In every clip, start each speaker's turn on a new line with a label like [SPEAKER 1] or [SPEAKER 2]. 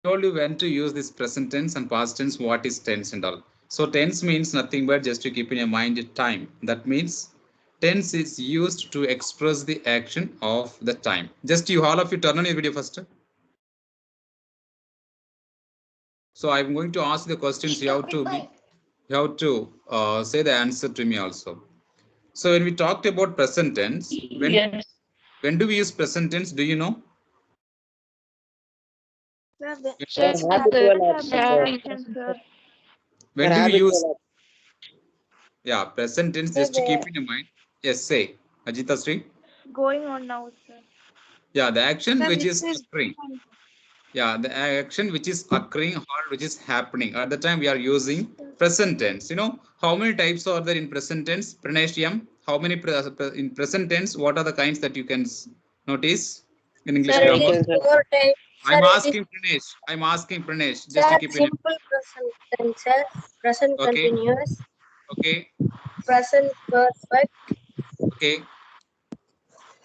[SPEAKER 1] told you when to use this present tense and past tense, what is tense and all. So tense means nothing but just to keep in your mind time. That means tense is used to express the action of the time. Just you, all of you, turn on your video first. So I'm going to ask the questions. You have to say the answer to me also. So when we talked about present tense,
[SPEAKER 2] Yes.
[SPEAKER 1] when do we use present tense? Do you know?
[SPEAKER 3] Sir, the
[SPEAKER 2] Sir,
[SPEAKER 3] happened
[SPEAKER 2] sir.
[SPEAKER 3] action, sir.
[SPEAKER 1] When do we use?
[SPEAKER 4] Habitual.
[SPEAKER 1] Yeah, present tense.
[SPEAKER 3] Sir,
[SPEAKER 1] Just to keep
[SPEAKER 3] the
[SPEAKER 1] in your mind. Yes, say Ajita Sri.
[SPEAKER 3] going on now, sir.
[SPEAKER 1] Yeah, the action
[SPEAKER 3] Sir,
[SPEAKER 1] which
[SPEAKER 3] this
[SPEAKER 1] is
[SPEAKER 3] is
[SPEAKER 1] occurring. Yeah, the action which is occurring or which is happening. At the time we are using present tense. You know how many types are there in present tense? Pranashiyam. How many in present tense? What are the kinds that you can notice in English
[SPEAKER 3] sir. It
[SPEAKER 1] grammar?
[SPEAKER 3] is
[SPEAKER 4] Mention, sir.
[SPEAKER 3] four types. Sir,
[SPEAKER 1] I'm
[SPEAKER 3] it is
[SPEAKER 1] asking Pranesh. I'm asking Pranesh. Just to
[SPEAKER 3] sir.
[SPEAKER 1] keep in.
[SPEAKER 3] Simple present tense, sir. Present
[SPEAKER 1] Okay.
[SPEAKER 3] continuous.
[SPEAKER 1] Okay.
[SPEAKER 3] Present perfect.
[SPEAKER 1] Okay.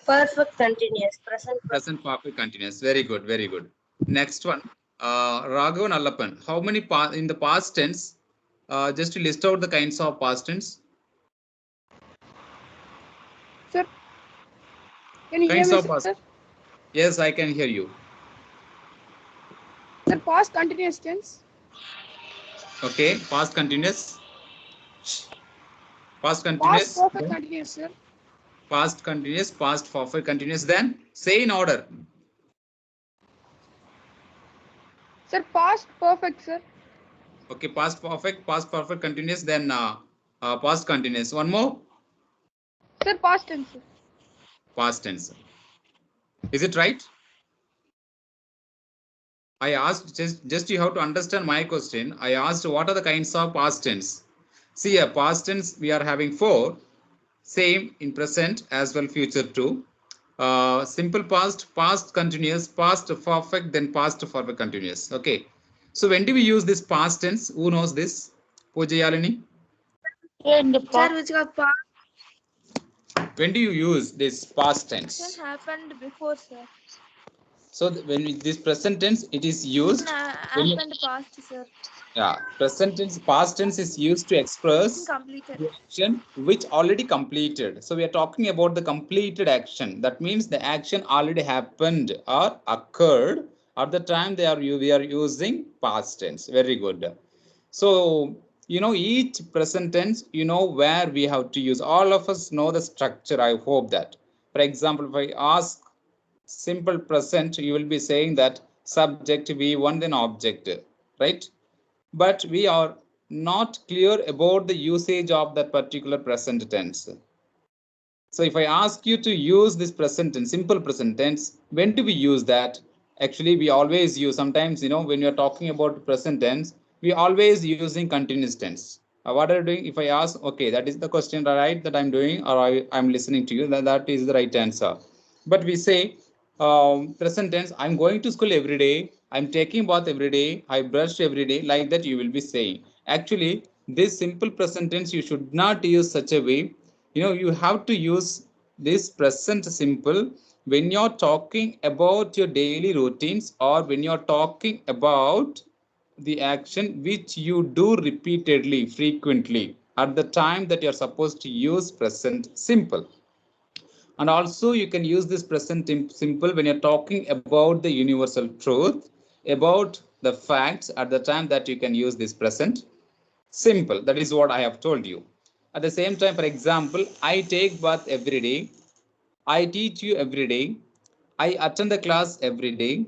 [SPEAKER 3] Perfect continuous. Present perfect.
[SPEAKER 1] Present perfect continuous. Very good. Very good. Next one. Raghavan Allapan. How many in the past tense? Just to list out the kinds of past tense.
[SPEAKER 5] Sir, can you hear
[SPEAKER 1] Kinds
[SPEAKER 5] me,
[SPEAKER 1] of
[SPEAKER 5] sir?
[SPEAKER 1] past. Yes, I can hear you.
[SPEAKER 5] Sir, past continuous tense.
[SPEAKER 1] Okay. Past continuous. Past
[SPEAKER 5] Past
[SPEAKER 1] continuous.
[SPEAKER 5] perfect
[SPEAKER 1] Then
[SPEAKER 5] continuous, sir.
[SPEAKER 1] past continuous. Past perfect continuous. Then say in order.
[SPEAKER 5] Sir, past perfect, sir.
[SPEAKER 1] Okay. Past perfect. Past perfect continuous. Then past continuous. One more.
[SPEAKER 5] Sir, past tense, sir.
[SPEAKER 1] Past tense. Is it right? I asked just you have to understand my question. I asked what are the kinds of past tense. See, a past tense we are having four, same in present as well future too. Simple past, past continuous, past perfect, then past perfect continuous. Okay. So when do we use this past tense? Who knows this? Pujayalini.
[SPEAKER 2] In the
[SPEAKER 3] Sir,
[SPEAKER 2] past.
[SPEAKER 3] which got past
[SPEAKER 1] When do you use this past
[SPEAKER 3] action
[SPEAKER 1] tense?
[SPEAKER 3] happened before, sir.
[SPEAKER 1] So when this present tense, it is used when you,
[SPEAKER 3] Happened past, sir.
[SPEAKER 1] yeah, present tense, past tense is used to express
[SPEAKER 3] Completed.
[SPEAKER 1] the action which already completed. So we are talking about the completed action. That means the action already happened or occurred at the time we are using past tense. Very good. So each present tense, where we have to use. All of us know the structure. I hope that. For example, if I ask simple present, you will be saying that subject V1 then object, right? But we are not clear about the usage of that particular present tense. So if I ask you to use this present tense, simple present tense, when do we use that? Actually, we always use, sometimes, when you're talking about present tense, we always using continuous tense. What are you doing? If I ask, okay, that is the question, right, that I'm doing, or I'm listening to you, that is the right answer. But we say, present tense, I'm going to school every day, I'm taking bath every day, I brush every day, like that you will be saying. Actually, this simple present tense, you should not use such a way. You have to use this present simple when you're talking about your daily routines, or when you're talking about the action which you do repeatedly, frequently, at the time that you're supposed to use present simple. And also you can use this present simple when you're talking about the universal truth, about the facts, at the time that you can use this present simple. That is what I have told you. At the same time, for example, I take bath every day, I teach you every day, I attend the class every day,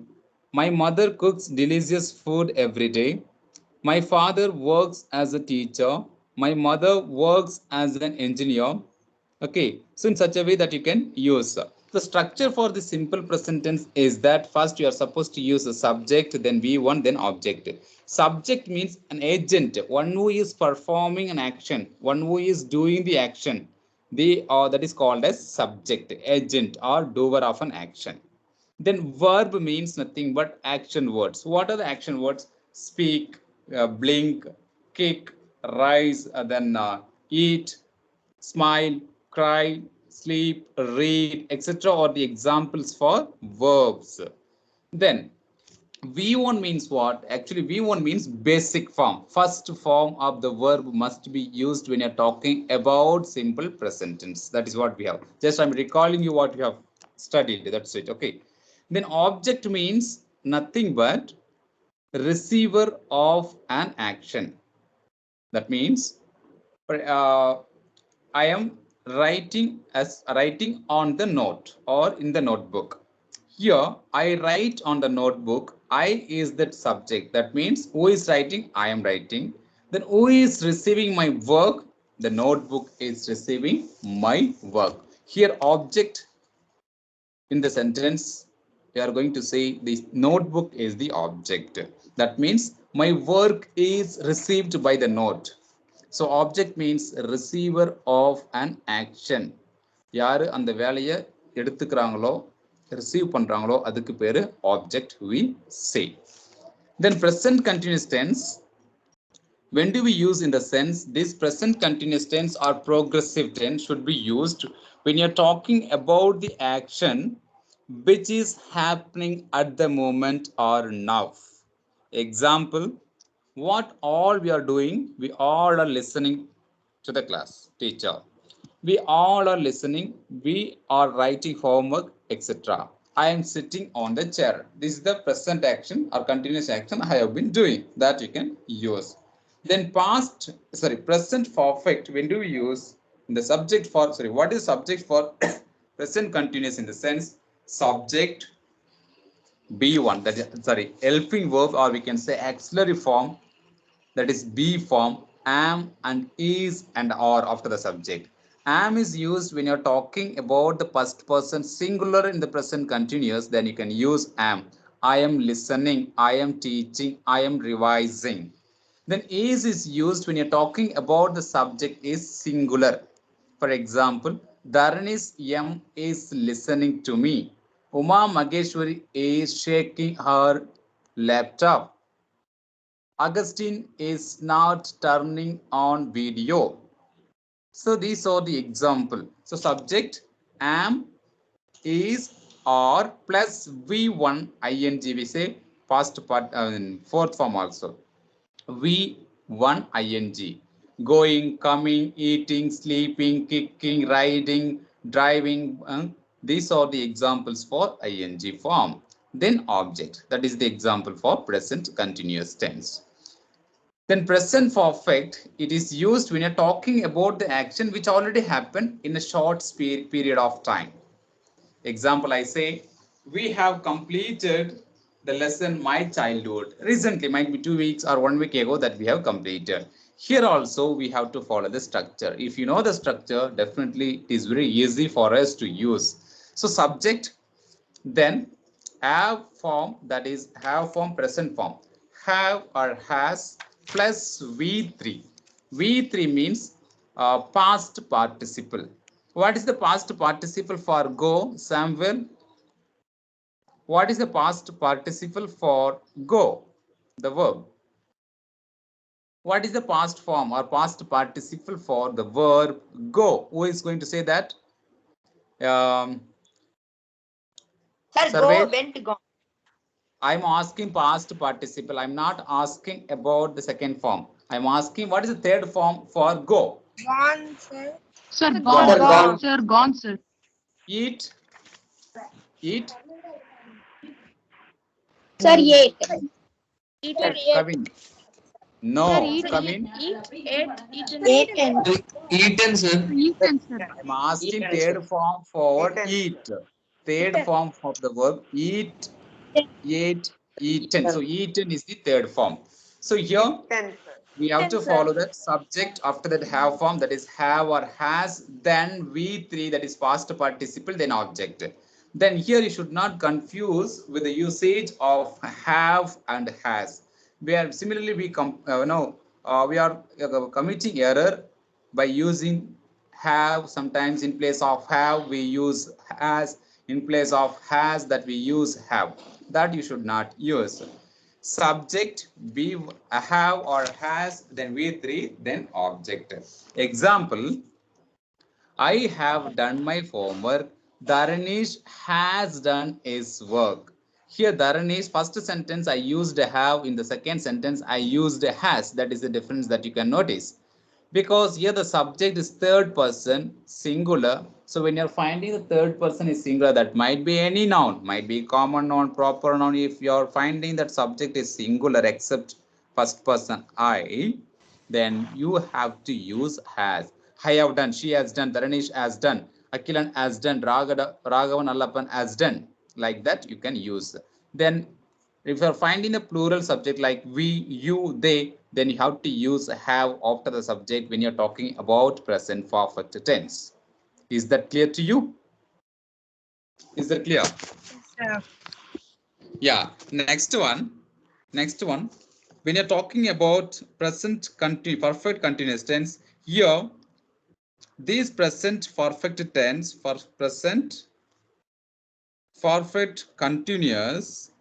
[SPEAKER 1] my mother cooks delicious food every day, my father works as a teacher, my mother works as an engineer. Okay, so in such a way that you can use. The structure for the simple present tense is that first you are supposed to use a subject, then V1, then object. Subject means an agent, one who is performing an action, one who is doing the action. That is called as subject, agent, or doer of an action. Then verb means nothing but action words. What are the action words? Speak, blink, kick, rise, then eat, smile, cry, sleep, read, etc. are the examples for verbs. Then V1 means what? Actually, V1 means basic form. First form of the verb must be used when you're talking about simple present tense. That is what we have. Just I'm recalling you what you have studied. That's it. Okay. Then object means nothing but receiver of an action. That means I am writing on the note or in the notebook. Here I write on the notebook. I is that subject. That means who is writing? I am writing. Then who is receiving my work? The notebook is receiving my work. Here object in the sentence, we are going to say the notebook is the object. That means my work is received by the note. So object means receiver of an action. யாரு அந்த வேலையை எடுத்துக்கிறாங்களோ receive பண்றாங்களோ அதுக்கு பேரு object we say. Then present continuous tense. When do we use in the sense this present continuous tense or progressive tense should be used when you're talking about the action which is happening at the moment or now. Example, what all we are doing, we all are listening to the class teacher, we all are listening, we are writing homework, etc. I am sitting on the chair. This is the present action or continuous action I have been doing that you can use. Then present perfect, when do we use in the subject for, what is subject for present continuous in the sense subject B1, that is, helping verb, or we can say auxiliary form, that is be form, am and is and are after the subject. Am is used when you're talking about the first person singular in the present continuous, then you can use am. I am listening, I am teaching, I am revising. Then is used when you're talking about the subject is singular. For example, Dharani's M is listening to me. Uma Mageshwari is shaking her laptop. Augustine is not turning on video. So these are the example. So subject am, is, or plus V1 ing, we say past part, fourth form also. V1 ing. Going, coming, eating, sleeping, kicking, riding, driving. These are the examples for ing form. Then object. That is the example for present continuous tense. Then present perfect, it is used when you're talking about the action which already happened in a short period of time. Example, I say, we have completed the lesson My Childhood. Recently, might be 2 weeks or 1 week ago that we have completed. Here also, we have to follow the structure. If you know the structure, definitely it is very easy for us to use. So subject, then have form, that is have form present form, have or has plus V3. V3 means past participle. What is the past participle for go, Samuel? What is the past participle for go, the verb? What is the past form or past participle for the verb go? Who is going to say that?
[SPEAKER 2] Sir, go, went, gone.
[SPEAKER 1] I'm asking past participle. I'm not asking about the second form. I'm asking what is the third form for go?
[SPEAKER 3] Gone, sir.
[SPEAKER 5] Sir,
[SPEAKER 1] Gone.
[SPEAKER 5] gone, sir, gone, sir.
[SPEAKER 1] Eat. Eat.
[SPEAKER 2] Sir, ate.
[SPEAKER 3] Eaten,
[SPEAKER 1] Come in. No,
[SPEAKER 5] Sir,
[SPEAKER 1] come in.
[SPEAKER 3] eaten.
[SPEAKER 4] Eaten, sir.
[SPEAKER 5] Eaten, sir.
[SPEAKER 1] I'm asking third form for eat. Third form of the verb eat, ate, eaten. So eaten is the third form. So here we have to follow that subject after that have form, that is have or has, then V3, that is past participle, then object. Then here you should not confuse with the usage of have and has. We are similarly we we are committing error by using have. Sometimes in place of have we use has, in place of has that we use have. That you should not use. Subject be have or has, then V3, then object. Example, I have done my homework. Dharanish has done his work. Here, Dharani's first sentence I used have, in the second sentence I used has. That is the difference that you can notice. Because here the subject is third person singular. So when you're finding the third person is singular, that might be any noun, might be common noun, proper noun. If you're finding that subject is singular except first person I, then you have to use has. I have done, she has done, Dharanish has done, Akilan has done, Ragavan Allapan has done. Like that you can use. Then if you're finding a plural subject like we, you, they, then you have to use have after the subject when you're talking about present perfect tense. Is that clear to you? Is that clear?
[SPEAKER 3] Sir.
[SPEAKER 1] Yeah. Next one. When you're talking about present perfect continuous tense, here this present perfect tense for present perfect continuous,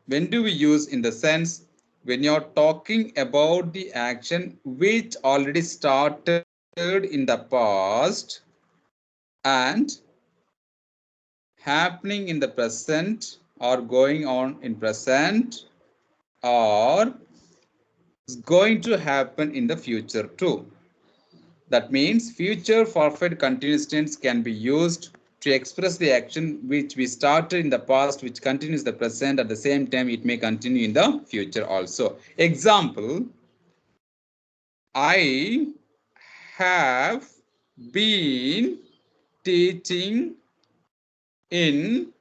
[SPEAKER 1] when do we use? In the sense when you're talking about the action which already started in the past and happening in the present or going on in present or is going to happen in the future too. That means future perfect continuous tense can be used to express the action which we started in the past, which continues the present. At the same time, it may continue in the future also. Example, I have been teaching in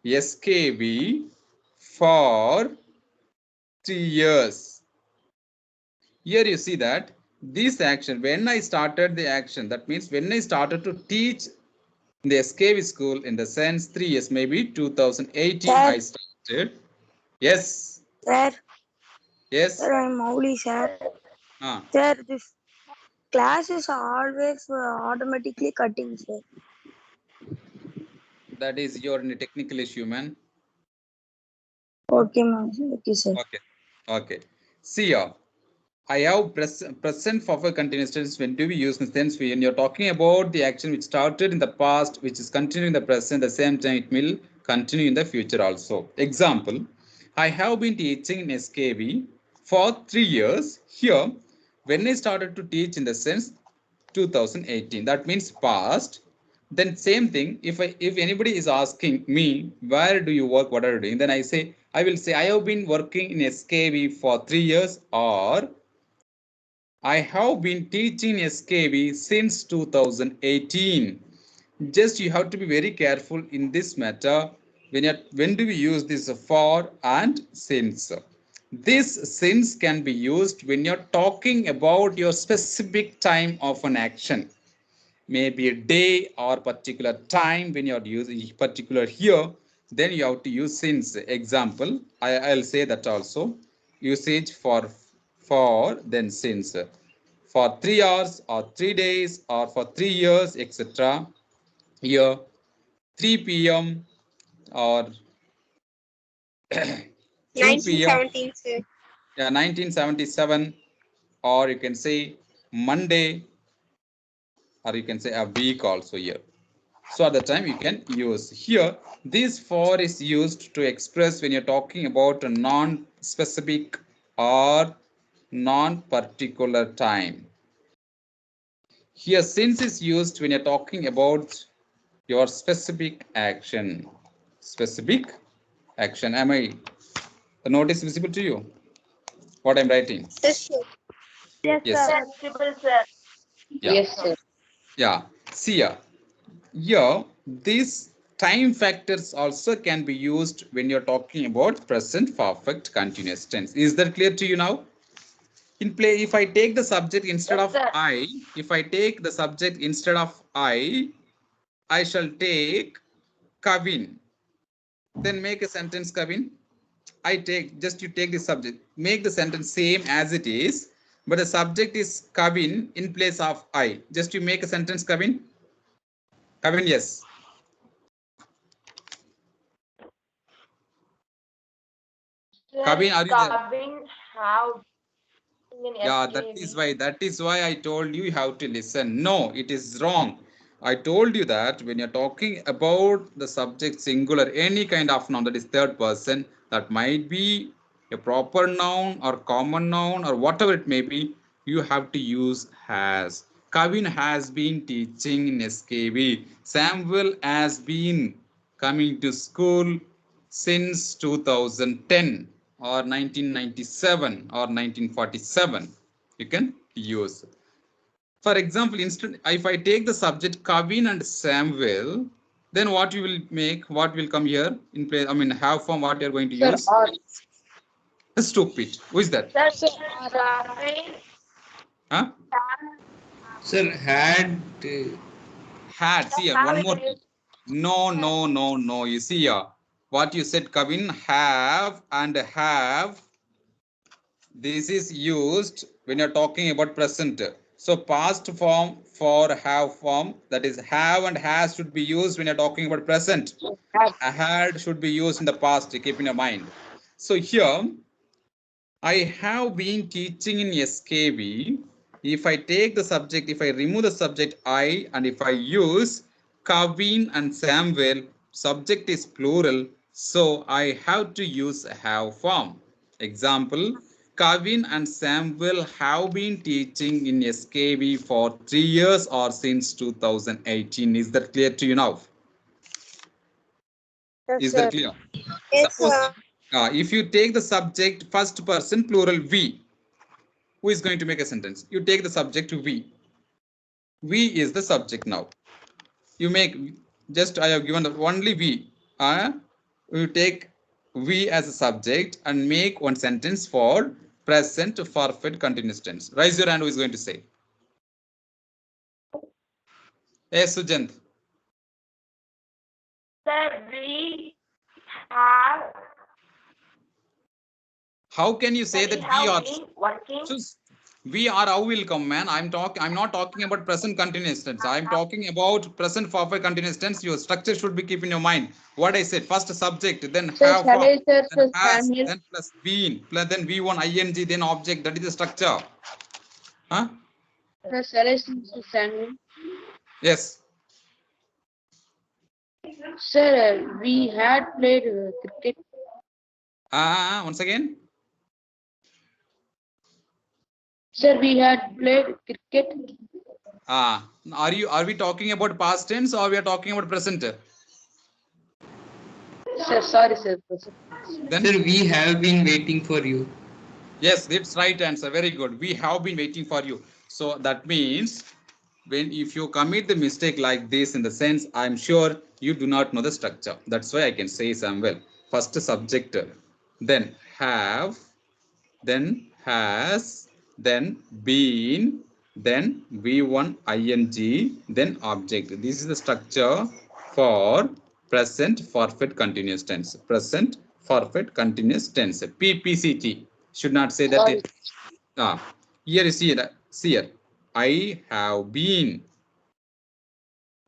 [SPEAKER 1] SKB for 3 years. Here you see that this action, when I started the action, that means when I started to teach in the SKB school, in the sense 3 years, maybe 2018,
[SPEAKER 6] Sir.
[SPEAKER 1] I started. Yes.
[SPEAKER 6] Sir,
[SPEAKER 1] Yes.
[SPEAKER 6] sir, I'm Mauli, sir. Sir, this class is always automatically cutting, sir.
[SPEAKER 1] That is your technical issue, man.
[SPEAKER 6] Okay, ma'am. Okay, sir.
[SPEAKER 1] Okay. Okay. See here. I have present perfect continuous tense. When do we use the tense? When you're talking about the action which started in the past, which is continuing in the present, the same time it will continue in the future also. Example, I have been teaching in SKB for 3 years. Here, when I started to teach in the sense 2018, that means past. Then same thing, if anybody is asking me where do you work, what are you doing, then I will say I have been working in SKB for 3 years, or I have been teaching SKB since 2018. Just you have to be very careful in this matter. When do we use this for and since? This since can be used when you're talking about your specific time of an action. Maybe a day or particular time when you're using particular here, then you have to use since. Example, I'll say that also. Usage for then since. For 3 hours or 3 days or for 3 years, etc. Here 3 p.m. or 2 p.m.
[SPEAKER 3] 1917, sir.
[SPEAKER 1] Yeah, 1977, or you can say Monday, or you can say a week also here. So at the time you can use here. This for is used to express when you're talking about a non-specific or non-particular time. Here since is used when you're talking about your specific action. Specific action. The note is visible to you? What I'm writing?
[SPEAKER 3] Yes, sir.
[SPEAKER 6] Yes,
[SPEAKER 1] Yes.
[SPEAKER 6] sir.
[SPEAKER 1] Yeah.
[SPEAKER 2] Yes, sir.
[SPEAKER 1] Yeah. See here. Here, these time factors also can be used when you're talking about present perfect continuous tense. Is that clear to you now? In play, if I take the subject instead of I, I shall take Kavin. Then make a sentence, Kavin. You take the subject, make the sentence same as it is, but the subject is Kavin in place of I. Just you make a sentence, Kavin. Kavin, yes. Kavin, are you there? Yeah, that is why I told you have to listen. No, it is wrong. I told you that when you're talking about the subject singular, any kind of noun that is third person, that might be a proper noun or common noun or whatever it may be, you have to use has. Kavin has been teaching in SKV. Samuel has been coming to school since 2010 or 1997 or 1947. You can use. For example, instead, if I take the subject Kavin and Samuel, then what you will make, what will come here in place? I mean, have form, what you are going to
[SPEAKER 2] Sir,
[SPEAKER 1] use?
[SPEAKER 2] or.
[SPEAKER 1] Stupid. Who is that?
[SPEAKER 2] Sir,
[SPEAKER 1] Huh?
[SPEAKER 4] Sir, had.
[SPEAKER 1] Had. See here, one more thing. No. You see here, what you said, Kavin, have and have. This is used when you're talking about present. So past form for have form, that is have and has, should be used when you're talking about present. Had should be used in the past, keep in your mind. So here, I have been teaching in SKV. If I take the subject, if I remove the subject I, and if I use Kavin and Samuel, subject is plural, so I have to use have form. Example, Kavin and Samuel have been teaching in SKV for 3 years or since 2018. Is that clear to you now?
[SPEAKER 6] Yes,
[SPEAKER 1] Is
[SPEAKER 6] sir.
[SPEAKER 1] that clear?
[SPEAKER 6] Yes,
[SPEAKER 1] Suppose
[SPEAKER 6] sir.
[SPEAKER 1] if you take the subject first person plural we, who is going to make a sentence? You take the subject we. We is the subject now. You make just I have given the only we. You take we as a subject and make one sentence for present perfect continuous tense. Raise your hand. Who is going to say? Yes, Sujant.
[SPEAKER 2] Sir, we have.
[SPEAKER 1] How can you say
[SPEAKER 2] Sir,
[SPEAKER 1] that we are?
[SPEAKER 2] been working.
[SPEAKER 1] So we are how will come, man. I'm not talking about present continuous tense. I'm talking about present perfect continuous tense. Your structure should be keep in your mind. What I said, first subject, then have form, then has, then plus been, plus then V1 ing, then object. That is the structure. Huh? Yes.
[SPEAKER 7] Sir, we had played cricket.
[SPEAKER 1] Once again.
[SPEAKER 7] Sir, we had played cricket.
[SPEAKER 1] Are we talking about past tense or we are talking about present?
[SPEAKER 7] Sir, sorry, sir.
[SPEAKER 1] Then
[SPEAKER 4] Sir, we have been waiting for you.
[SPEAKER 1] yes, that's right answer. Very good. We have been waiting for you. So that means if you commit the mistake like this, in the sense, I'm sure you do not know the structure. That's why I can say Samuel. First subject, then have, then has, then been, then V1 ing, then object. This is the structure for present perfect continuous tense. Present perfect continuous tense. PPCT. Should not say that. Here is here. See here. I have been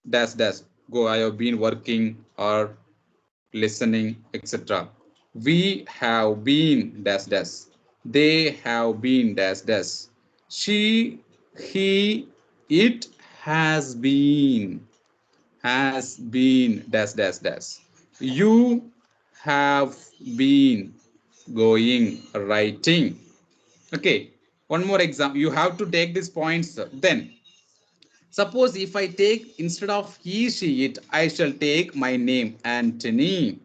[SPEAKER 1] dash dash. Go. I have been working or listening, etc. We have been dash dash. They have been dash dash. She, he, it has been dash dash dash. You have been going, writing. Okay. One more example. You have to take these points. Then suppose if I take instead of he, she, it, I shall take my name, Anthony.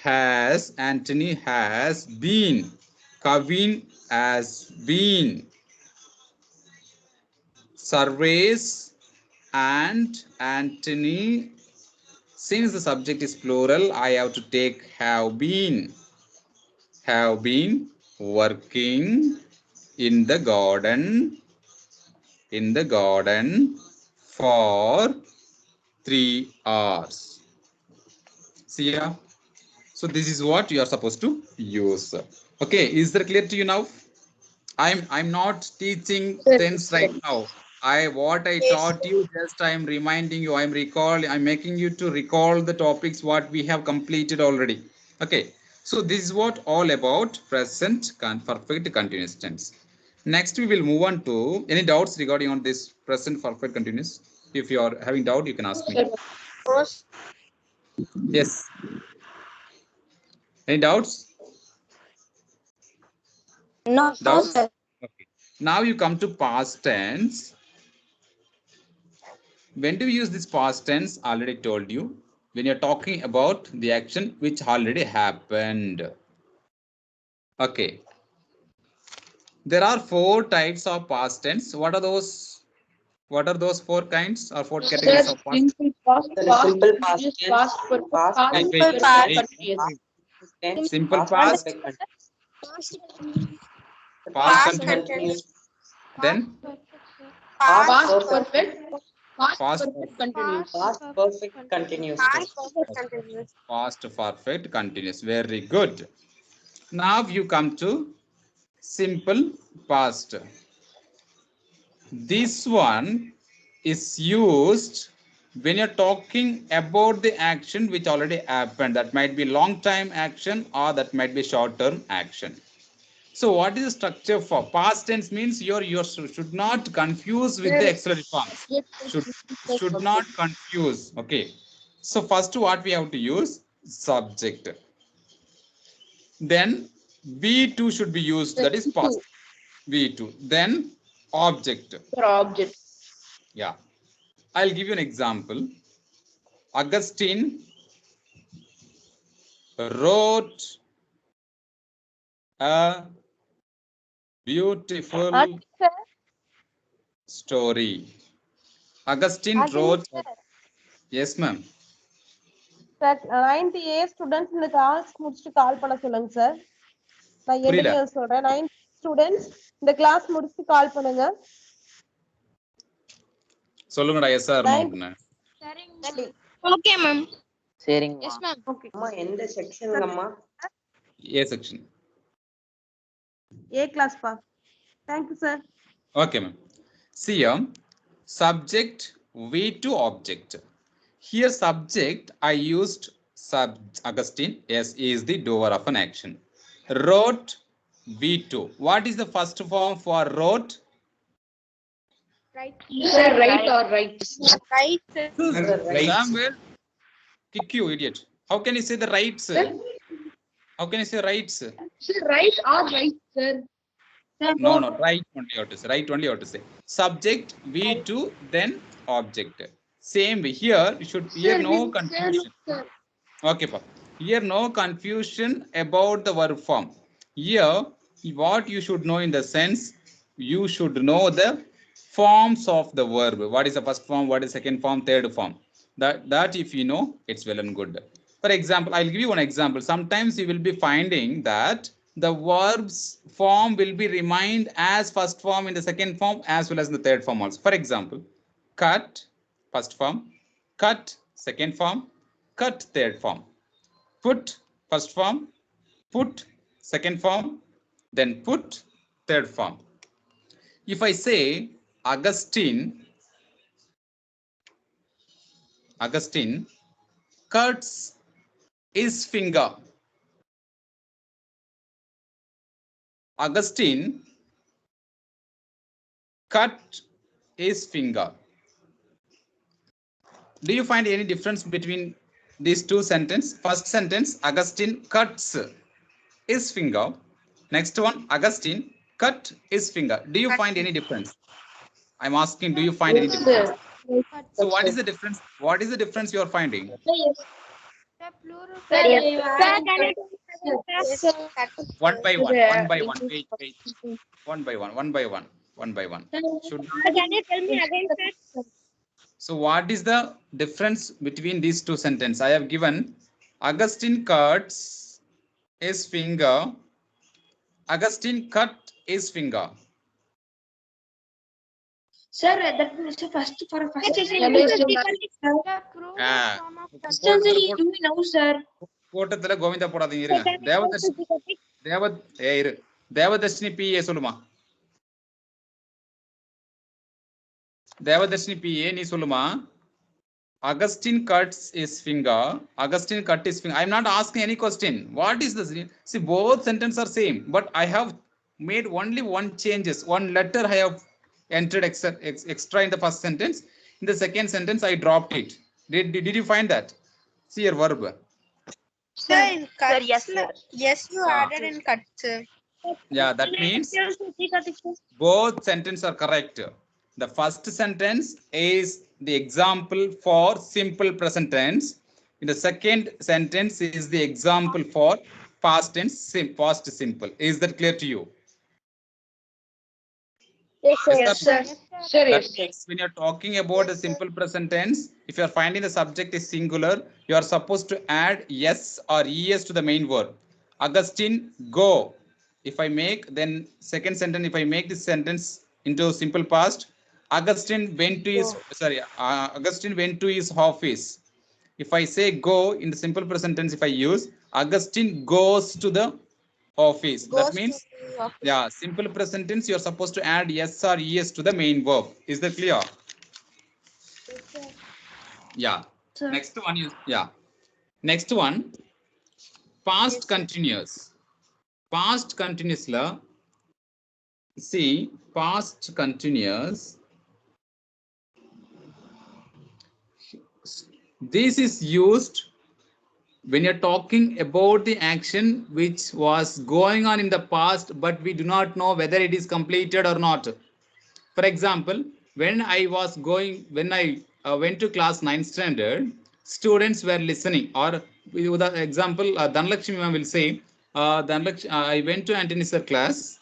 [SPEAKER 1] Anthony has been. Kavin has been. Surveys and Anthony. Since the subject is plural, I have to take have been. Have been working in the garden. In the garden for 3 hours. See ya. So this is what you are supposed to use. Okay, is that clear to you now? I'm not teaching tense right now. What I taught you, just I'm reminding you, I'm making you to recall the topics what we have completed already. Okay, so this is what all about present perfect continuous tense. Next we will move on to any doubts regarding on this present perfect continuous. If you are having doubt, you can ask me.
[SPEAKER 7] First,
[SPEAKER 1] Yes. Any doubts?
[SPEAKER 6] No,
[SPEAKER 1] Doubts?
[SPEAKER 6] sir.
[SPEAKER 1] Okay. Now you come to past tense. When do you use this past tense? Already told you. When you're talking about the action which already happened. Okay. There are 4 types of past tense. What are those? What are those 4 kinds or 4 categories
[SPEAKER 7] sir,
[SPEAKER 1] of past?
[SPEAKER 7] simple past, past,
[SPEAKER 8] Simple past
[SPEAKER 7] continuous,
[SPEAKER 8] tense,
[SPEAKER 7] past perfect,
[SPEAKER 8] past
[SPEAKER 7] past
[SPEAKER 1] Wait,
[SPEAKER 6] Simple
[SPEAKER 1] wait,
[SPEAKER 6] past.
[SPEAKER 1] wait.
[SPEAKER 7] continuous.
[SPEAKER 8] tense,
[SPEAKER 1] Simple
[SPEAKER 8] past
[SPEAKER 1] past,
[SPEAKER 8] perfect
[SPEAKER 1] past
[SPEAKER 3] Past
[SPEAKER 1] continuous,
[SPEAKER 8] continuous,
[SPEAKER 1] then
[SPEAKER 8] past
[SPEAKER 7] Past
[SPEAKER 8] perfect,
[SPEAKER 7] perfect, past
[SPEAKER 1] past
[SPEAKER 7] perfect, continuous.
[SPEAKER 8] past perfect continuous tense.
[SPEAKER 1] past perfect continuous. Very good. Now you come to simple past. This one is used when you're talking about the action which already happened. That might be long time action or that might be short term action. So what is the structure for past tense? Means you should not confuse with the auxiliary forms. Should not confuse. Okay. So first what we have to use? Subject. Then V2 should be used. That is past. V2. Then object.
[SPEAKER 7] Sir, object.
[SPEAKER 1] Yeah. I'll give you an example. Augustine wrote a beautiful story. Augustine wrote. Yes, ma'am.
[SPEAKER 9] Sir 9th A students இந்த class முடிச்சுட்டு கால் பண்ண சொல்லுங்க sir. நான் எந்த
[SPEAKER 1] புரியல.
[SPEAKER 9] Year சொல்றேன். 9th students இந்த class முடிச்சுட்டு கால் பண்ணுங்க.
[SPEAKER 1] சொல்லுங்கடா எஸ்ஆர் நோட்னு.
[SPEAKER 3] Okay ma'am.
[SPEAKER 8] சரிங்க
[SPEAKER 3] எஸ் மேம். ஓகே.
[SPEAKER 8] அம்மா எந்த செக்ஷன் அம்மா?
[SPEAKER 1] A section.
[SPEAKER 9] A class பா. Thank you sir.
[SPEAKER 1] Okay, ma'am. See here, subject V2 object. Here subject I used Augustine. Yes, he is the doer of an action. Wrote V2. What is the first form for wrote?
[SPEAKER 3] Right.
[SPEAKER 7] Sir, right or right?
[SPEAKER 3] Right.
[SPEAKER 8] Right.
[SPEAKER 1] Samuel, kick you, idiot. How can you say the rights? How can you say rights?
[SPEAKER 7] Sir, right or right, sir?
[SPEAKER 1] No, right only you have to say. Right only you have to say. Subject V2, then object. Same way here. You should hear no confusion.
[SPEAKER 7] Sir.
[SPEAKER 1] Okay, pa. Here no confusion about the verb form. Here, what you should know in the sense, you should know the forms of the verb. What is the first form? What is second form? Third form. That if you know, it's well and good. For example, I'll give you one example. Sometimes you will be finding that the verbs form will be remained as first form in the second form as well as in the third form also. For example, cut, first form, cut, second form, cut, third form. Put, first form, put, second form, then put, third form. If I say Augustine cuts his finger. Augustine cut his finger. Do you find any difference between these two sentences? First sentence, Augustine cuts his finger. Next one, Augustine cut his finger. Do you find any difference? I'm asking, do you find any
[SPEAKER 7] Yes,
[SPEAKER 1] difference?
[SPEAKER 7] sir.
[SPEAKER 1] So what is the difference? What is the difference you are finding?
[SPEAKER 7] Sir, yes. Sir,
[SPEAKER 1] One by one,
[SPEAKER 7] Sir,
[SPEAKER 1] one by
[SPEAKER 7] it
[SPEAKER 1] one.
[SPEAKER 7] is
[SPEAKER 1] Wait. One by one, one by one, one by one. Should
[SPEAKER 3] Can you tell me again, sir?
[SPEAKER 1] So what is the difference between these two sentences? I have given Augustine cuts his finger. Augustine cut his finger.
[SPEAKER 3] Sir, that is first for first. Sir.
[SPEAKER 1] கூட்டத்துல கோவிந்தா போடாதீங்க இருங்க. Devadarshini BA சொல்லுமா. Devadarshini BA நீ சொல்லுமா. Augustine cuts his finger. Augustine cut his finger. I'm not asking any question. What is this? See, both sentences are same, but I have made only one changes. One letter I have entered extra in the first sentence. In the second sentence, I dropped it. Did you find that? See your verb.
[SPEAKER 3] Sir, in cuts.
[SPEAKER 6] yes, sir.
[SPEAKER 3] Yes, you added in cuts, sir.
[SPEAKER 1] Yeah, that means both sentences are correct. The first sentence is the example for simple present tense. In the second sentence is the example for past tense, past simple. Is that clear to you?
[SPEAKER 3] Yes, sir.
[SPEAKER 1] Yes, sir.
[SPEAKER 7] Sir,
[SPEAKER 1] That
[SPEAKER 7] yes.
[SPEAKER 1] means when you're talking about the simple present tense, if you're finding the subject is singular, you are supposed to add yes or es to the main verb. Augustine, go. If I make, then second sentence, if I make this sentence into simple past, Augustine went to his, Augustine went to his office. If I say go in the simple present tense, if I use, Augustine goes to the office. That means, yeah, simple present tense, you're supposed to add yes or es to the main verb. Is that clear? Yeah.
[SPEAKER 3] Sir.
[SPEAKER 1] Next one is, yeah. Next one, past continuous. Past continuous la. See, past continuous. This is used when you're talking about the action which was going on in the past, but we do not know whether it is completed or not. For example, when I went to class 9th standard, students were listening. Or with the example, Dhanlakshmi ma'am will say, I went to Antony sir class.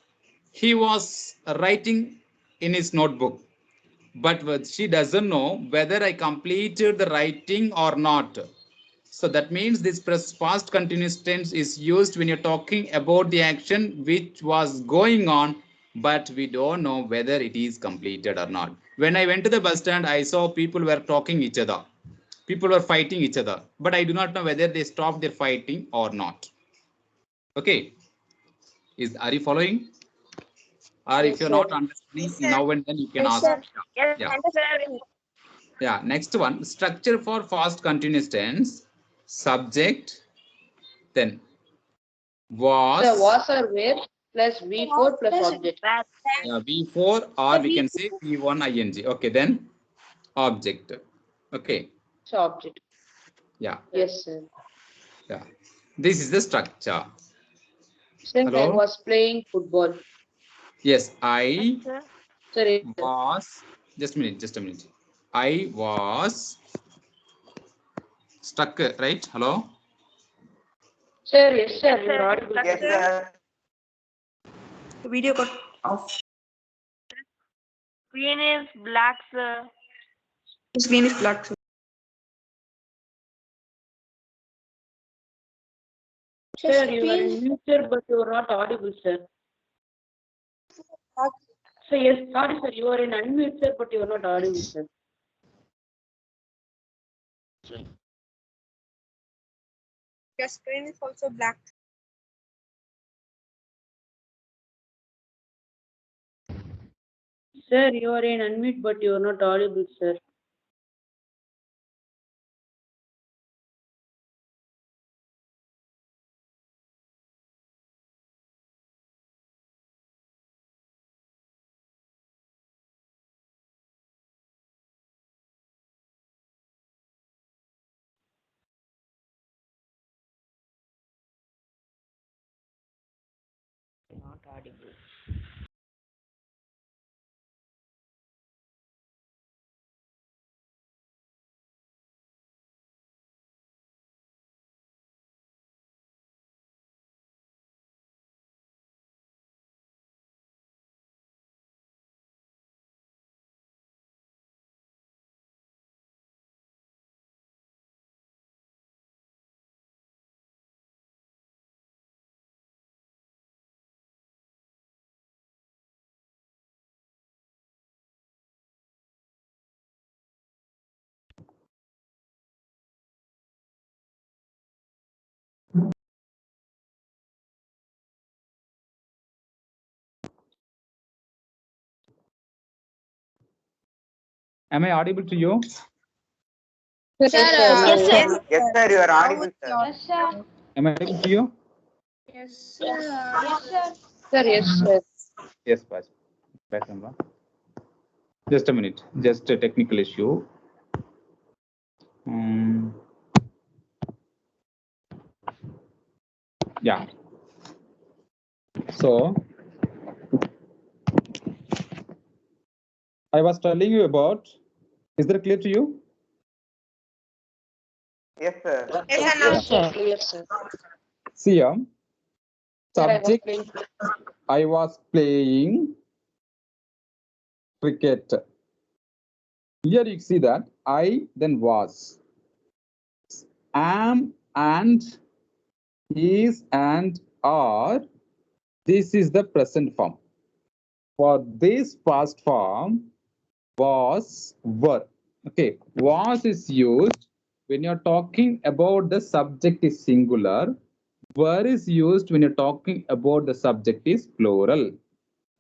[SPEAKER 1] He was writing in his notebook, but she doesn't know whether I completed the writing or not. So that means this past continuous tense is used when you're talking about the action which was going on, but we don't know whether it is completed or not. When I went to the bus stand, I saw people were talking each other. People were fighting each other, but I do not know whether they stopped their fighting or not. Okay. Are you following? Or if you're not understanding, now and then you can ask. Yeah. Yeah. Next one, structure for fast continuous tense. Subject, then was.
[SPEAKER 7] The was or were plus V4 plus object.
[SPEAKER 1] V4 or we can say V1 ing. Okay, then object. Okay.
[SPEAKER 7] So object.
[SPEAKER 1] Yeah.
[SPEAKER 7] Yes, sir.
[SPEAKER 1] Yeah. This is the structure.
[SPEAKER 7] Sir,
[SPEAKER 1] Hello?
[SPEAKER 7] I was playing football.
[SPEAKER 1] Yes, I
[SPEAKER 7] Sir,
[SPEAKER 1] was. Just a minute. I was stuck, right? Hello?
[SPEAKER 7] sir, yes, sir. You're audible.
[SPEAKER 8] Yes, sir.
[SPEAKER 6] Video cut off.
[SPEAKER 2] Screen is black, sir.
[SPEAKER 6] Screen is black. Sir.
[SPEAKER 7] Sir, you are in mute, sir, but you are not audible, sir. Sir, yes, sorry, sir. You are in unmute, sir, but you are not audible, sir.
[SPEAKER 3] Your screen is also black.
[SPEAKER 7] Sir, you are in unmute, but you are not audible, sir.
[SPEAKER 8] Not audible.
[SPEAKER 1] Am I audible to you?
[SPEAKER 7] Yes, sir.
[SPEAKER 8] Yes, sir. You are audible, sir.
[SPEAKER 9] Yes, sir.
[SPEAKER 1] Am I audible to you?
[SPEAKER 3] Yes,
[SPEAKER 9] Yes, sir.
[SPEAKER 7] Sir, yes, sir.
[SPEAKER 1] Yes, Paz. Back number. Just a minute. Just a technical issue. Yeah. So I was telling you about. Is that clear to you?
[SPEAKER 8] Yes, sir.
[SPEAKER 3] Yes, sir.
[SPEAKER 7] Yes, sir.
[SPEAKER 1] See here.
[SPEAKER 7] Sir, I was
[SPEAKER 1] Subject.
[SPEAKER 7] playing.
[SPEAKER 1] I was playing cricket. Here you see that I then was, am and is and are. This is the present form. For this past form, was, were. Okay, was is used when you're talking about the subject is singular. Were is used when you're talking about the subject is plural.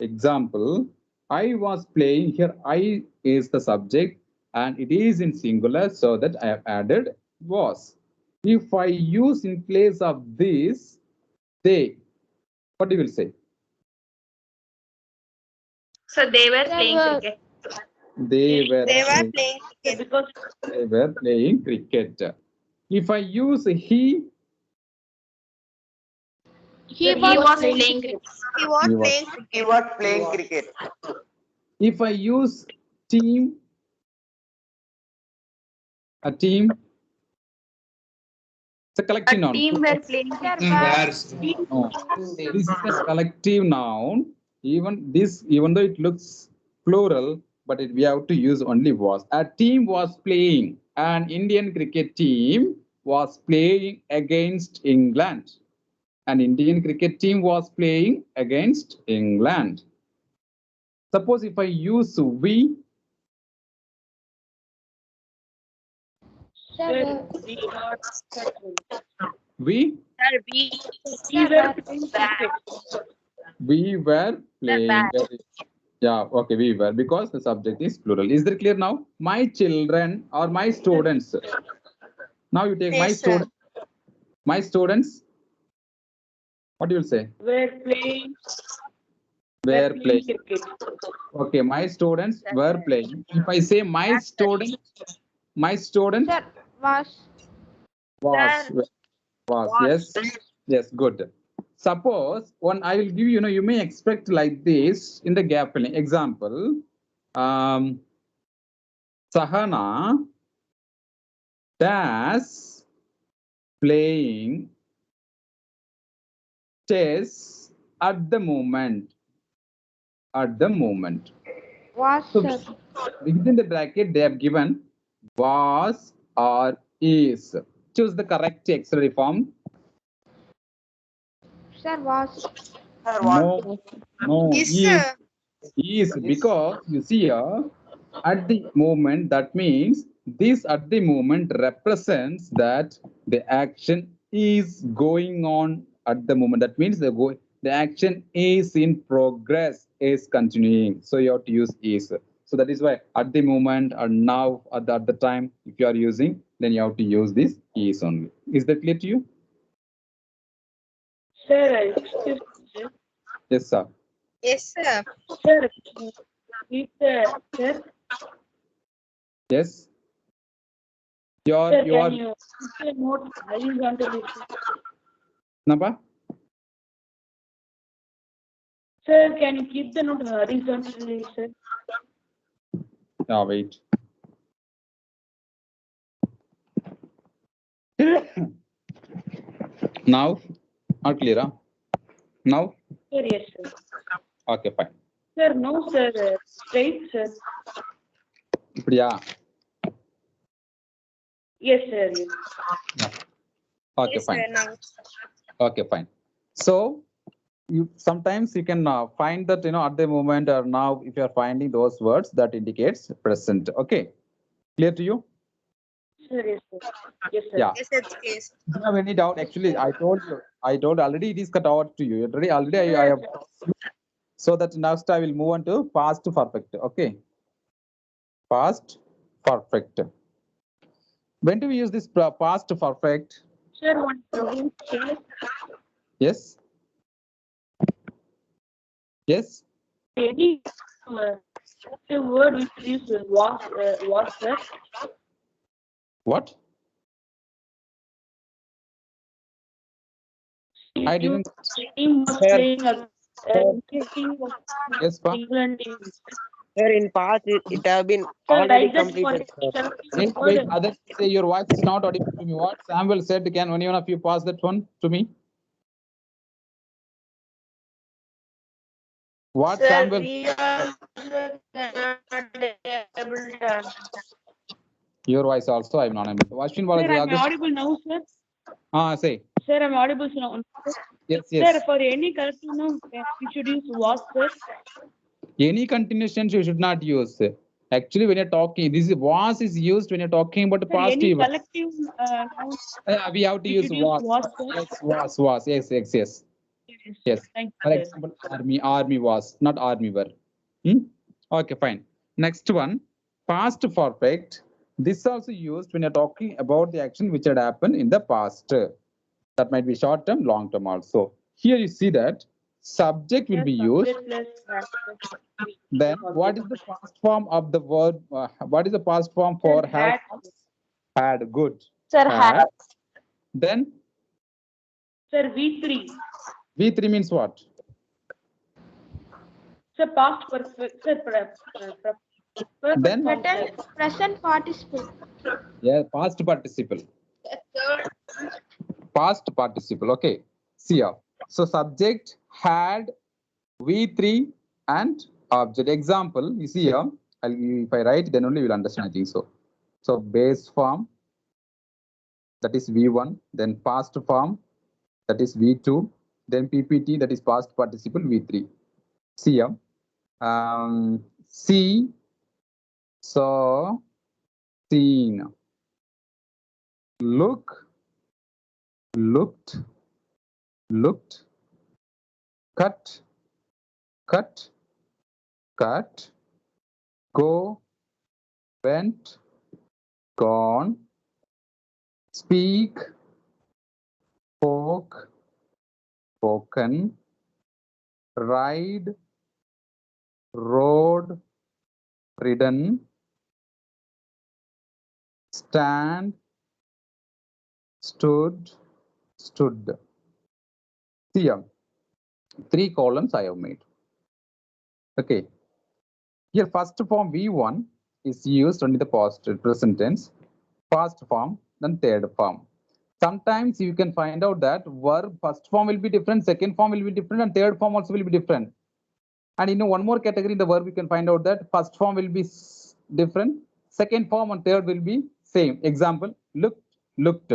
[SPEAKER 1] Example, I was playing. Here I is the subject and it is in singular, so that I have added was. If I use in place of this, they, what do you will say?
[SPEAKER 2] So they were playing cricket.
[SPEAKER 1] They were
[SPEAKER 3] playing cricket.
[SPEAKER 7] Because
[SPEAKER 1] they were playing cricket. If I use he
[SPEAKER 2] He was playing cricket.
[SPEAKER 3] He was
[SPEAKER 1] He was-
[SPEAKER 3] playing
[SPEAKER 8] He
[SPEAKER 3] cricket.
[SPEAKER 8] was playing cricket.
[SPEAKER 1] if I use team, a team, it's a collective noun.
[SPEAKER 2] Team were playing cricket.
[SPEAKER 4] Where, sir?
[SPEAKER 1] No, this is a collective noun. Even though it looks plural, but we have to use only was. A team was playing. An Indian cricket team was playing against England. An Indian cricket team was playing against England. Suppose if I use we,
[SPEAKER 7] sir, we are
[SPEAKER 1] we
[SPEAKER 2] Sir,
[SPEAKER 7] we were playing cricket.
[SPEAKER 1] We were playing. Yeah, okay, we were, because the subject is plural. Is that clear now? My children or my students. Now you take my
[SPEAKER 3] Yes, sir.
[SPEAKER 1] students. My students. What do you say?
[SPEAKER 7] Were playing.
[SPEAKER 1] Were playing.
[SPEAKER 7] cricket.
[SPEAKER 1] Okay, my students were playing. If I say my student,
[SPEAKER 5] Sir, was.
[SPEAKER 1] was, yes, yes, good. Suppose one, I will give you, you may expect like this in the gap filling. Example, Sahana dash playing chess at the moment. At the moment.
[SPEAKER 5] Was,
[SPEAKER 1] So
[SPEAKER 5] sir.
[SPEAKER 1] within the bracket, they have given was or is. Choose the correct auxiliary form.
[SPEAKER 5] Sir, was.
[SPEAKER 8] Sir, what?
[SPEAKER 1] No,
[SPEAKER 3] Yes,
[SPEAKER 1] is.
[SPEAKER 3] sir.
[SPEAKER 1] Is, because you see here, at the moment, that means this at the moment represents that the action is going on at the moment. That means the action is in progress, is continuing. So you have to use is. So that is why at the moment or now at the time, if you are using, then you have to use this is only. Is that clear to you?
[SPEAKER 7] Sir, excuse me, sir.
[SPEAKER 1] Yes, sir.
[SPEAKER 3] Yes, sir.
[SPEAKER 7] Sir, please, sir,
[SPEAKER 1] Yes. You
[SPEAKER 7] sir,
[SPEAKER 1] are
[SPEAKER 7] can you put a note horizontally, sir?
[SPEAKER 1] Napa?
[SPEAKER 7] Sir, can you keep the note horizontally, sir?
[SPEAKER 1] Yeah, wait. Now, not clear, huh? Now?
[SPEAKER 7] Sir, yes, sir.
[SPEAKER 1] Okay, fine.
[SPEAKER 7] Sir, no, sir, straight, sir.
[SPEAKER 1] இப்படியா?
[SPEAKER 7] Yes, sir. Yes.
[SPEAKER 1] Okay,
[SPEAKER 3] Yes,
[SPEAKER 1] fine.
[SPEAKER 3] sir. Now.
[SPEAKER 1] Okay, fine. So, sometimes you can find that, at the moment or now, if you are finding those words, that indicates present. Okay, clear to you?
[SPEAKER 7] Sir, yes, sir. Yes, sir.
[SPEAKER 1] Yeah.
[SPEAKER 3] Yes, sir. Yes.
[SPEAKER 1] Do you have any doubt? Actually, I told already it is cut out to you. Already I have. So that next I will move on to past perfect. Okay. Past perfect. When do we use this past perfect?
[SPEAKER 7] Sir, one problem, sir.
[SPEAKER 1] Yes. Yes.
[SPEAKER 7] Any The word which is was, sir.
[SPEAKER 1] What? I didn't.
[SPEAKER 7] Team was
[SPEAKER 1] Sir.
[SPEAKER 7] playing a team was
[SPEAKER 1] Yes, Pa.
[SPEAKER 7] England team.
[SPEAKER 8] Sir, in past it have been
[SPEAKER 7] Sir,
[SPEAKER 8] already
[SPEAKER 7] like that for
[SPEAKER 8] completed, sir.
[SPEAKER 1] Wait, others say your voice is not audible to me. What Samuel said, can anyone of you pass that one to me? What
[SPEAKER 7] Sir,
[SPEAKER 1] Samuel?
[SPEAKER 7] we are able to.
[SPEAKER 1] Your voice also, I'm not able to. Ashwin, what
[SPEAKER 7] Sir,
[SPEAKER 1] is
[SPEAKER 7] I'm audible now, sir.
[SPEAKER 1] say.
[SPEAKER 7] Sir, I'm audible now.
[SPEAKER 1] Yes,
[SPEAKER 7] Sir,
[SPEAKER 1] yes.
[SPEAKER 7] for any correction, no, we should use was, sir.
[SPEAKER 1] Any continuation you should not use. Actually, when you're talking, this was is used when you're talking about the
[SPEAKER 7] Sir,
[SPEAKER 1] past
[SPEAKER 7] any
[SPEAKER 1] event.
[SPEAKER 7] collective noun,
[SPEAKER 1] We have to
[SPEAKER 7] we
[SPEAKER 1] use
[SPEAKER 7] should use
[SPEAKER 1] was.
[SPEAKER 7] was, sir.
[SPEAKER 1] Yes, was. Yes, yes, yes. Yes.
[SPEAKER 7] Thank
[SPEAKER 1] For
[SPEAKER 7] you, sir.
[SPEAKER 1] example, army was, not army were. Okay, fine. Next one, past perfect. This is also used when you're talking about the action which had happened in the past. That might be short term, long term also. Here you see that subject will be used. Then what is the past form of the verb? What is the past form for have? Had. Good.
[SPEAKER 7] Sir, had.
[SPEAKER 1] Then
[SPEAKER 7] Sir, V3.
[SPEAKER 1] V3 means what?
[SPEAKER 7] Sir, past perfect. Sir,
[SPEAKER 1] Then
[SPEAKER 5] Present participle.
[SPEAKER 1] yeah, past participle. Past participle. Okay. See here. So subject had V3 and object. Example, you see here. If I write, then only you will understand. I think so. So base form, that is V1. Then past form, that is V2. Then PPT, that is past participle V3. See here. See, saw, seen. Look, looked, looked. Cut, cut, cut. Go, went, gone. Speak, spoke, spoken. Ride, rode, ridden. Stand, stood, stood. See here, 3 columns I have made. Okay. Here, first form V1 is used only the past present tense. Past form, then third form. Sometimes you can find out that verb first form will be different, second form will be different, and third form also will be different. And in one more category in the verb, you can find out that first form will be different, second form and third will be same. Example, looked, looked.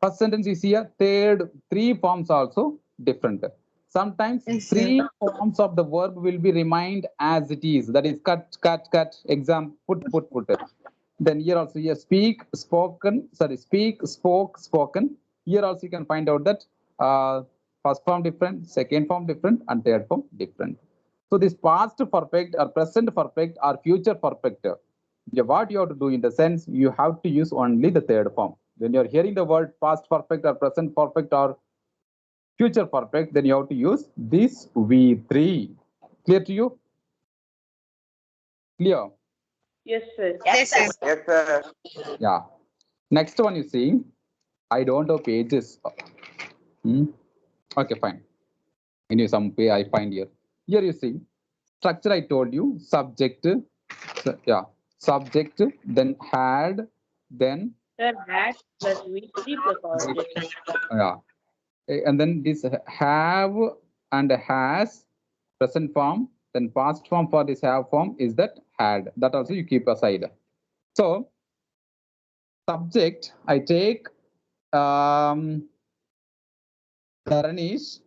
[SPEAKER 1] First sentence you see here, third, 3 forms also different. Sometimes 3 forms of the verb will be remained as it is. That is cut, cut, cut. Example, put. Then here also here speak, spoken. Sorry, speak, spoke, spoken. Here also you can find out that first form different, second form different, and third form different. So this past perfect or present perfect or future perfect, what you have to do in the sense, you have to use only the third form. When you're hearing the word past perfect or present perfect or future perfect, then you have to use this V3. Clear to you? Clear?
[SPEAKER 7] Yes, sir.
[SPEAKER 3] Yes, sir.
[SPEAKER 8] Yes, sir.
[SPEAKER 1] Yeah. Next one you see, I don't have pages. Okay, fine. Anyway, some way I find here. Here you see, structure I told you, subject, yeah, subject, then had, then
[SPEAKER 7] Sir, had plus V3 plus object.
[SPEAKER 1] yeah, and then this have and has, present form, then past form for this have form is that had. That also you keep aside. So subject I take Dharanish